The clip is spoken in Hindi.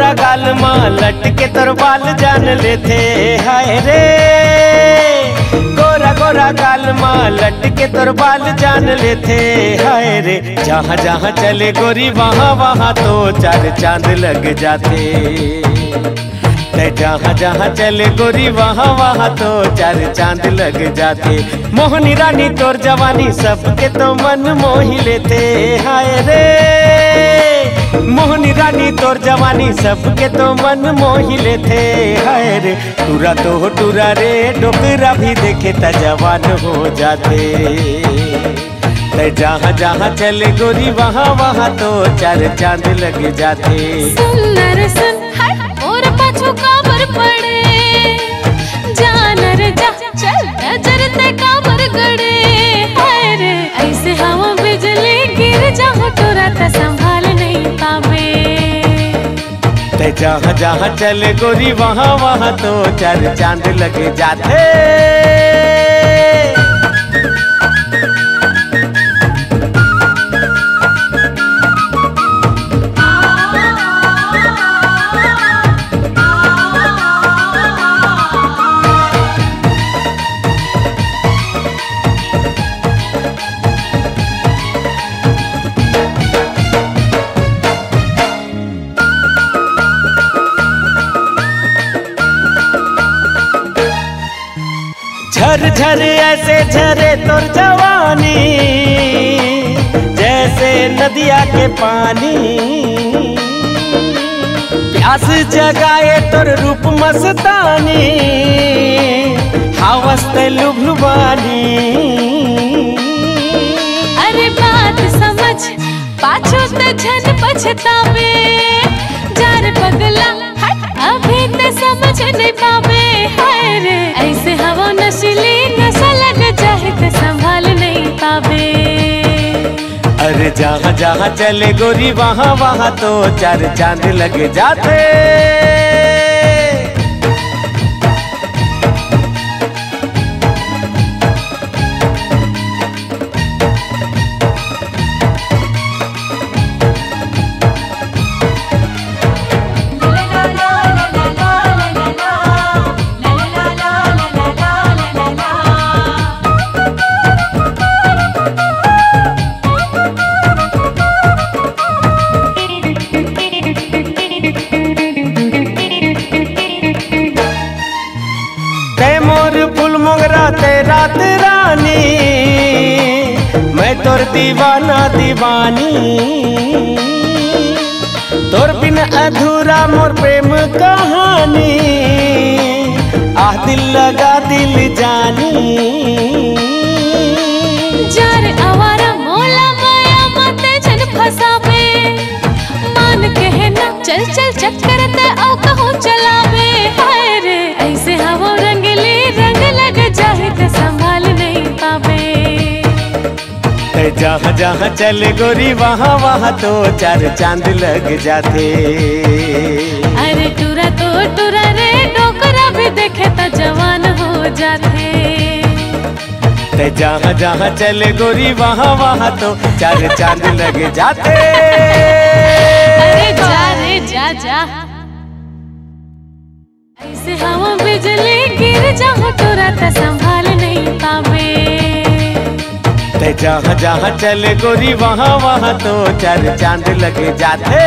गोरा गाल माँ लटके तोर बाल जान लेते। हाय रे गोरा गोरा गाल माँ लटके तोर बाल जान लेते। हाय रे जहाँ जहाँ चले गोरी वहाँ वहाँ तो चार चांद लग जाते। जहाँ जहाँ चले गोरी वहाँ वहाँ तो चार चांद लग जाते। मोहनी रानी तोर जवानी सबके तो मन मोही लेते। हाय रे मोहनी रानी तोर जवानी सबके तो मन मोही लेते। हाय रे टूरा तो टूरा रे डोकरा भी देखे त जवान हो जाते। जहाँ जहाँ चले गोरी वहाँ वहाँ तो चार चांद लग जाते। सुंदर सुन और पाछू काबर पड़े जानर जा चल नजर ते काबर गड़े। हाय रे ऐसे हवा बिजली गिर जाओ तोरा त संभाल नहीं पावे। जहाँ जहाँ चले गोरी वहाँ वहाँ तो चार चांद लग जाते। झर झर ऐसे झरे तोर जवानी जैसे नदिया के पानी। प्यास जगाए तोर रूप मस्तानी हवस ते लुभलुबानी। अरे बात समझ पाछू ते झन पछतावे। जार पगला अभी ते समझ नहीं पावे। हाय रे ऐसे हवा नशीली नशा लग जाए तो संभाल नहीं पावे। अरे जहाँ जहाँ चले गोरी वहाँ वहाँ तो चार चांद लग जाते। ते रात रानी मैं तोर दीवाना दीवानी। तोर बिन अधूरा मोर प्रेम कहानी। आह दिल लगा दिल जानी। जार आवारा मोला माया मत जन फसावे। मान के ना चल चल चक्कर ते औ कहूँ चलावे। हाय रे ऐसे हवा रंगली रंग लग जाए तो संभाल नहीं पावे। जहाँ जहाँ चले गोरी वहाँ वहाँ तो चार चांद लग जाते। अरे टूरा तो टूरा रे डोकरा भी देखे तो जवान हो जाते। जहाँ जहाँ चले गोरी वहाँ वहाँ तो चार चांद लग जाते। अरे जा रे जा जा ऐसे हवा बिजली गिर जाओ तोरा त संभाल नहीं पावे। जहाँ जहाँ चले गोरी वहाँ वहाँ तो चार चांद लग जाते।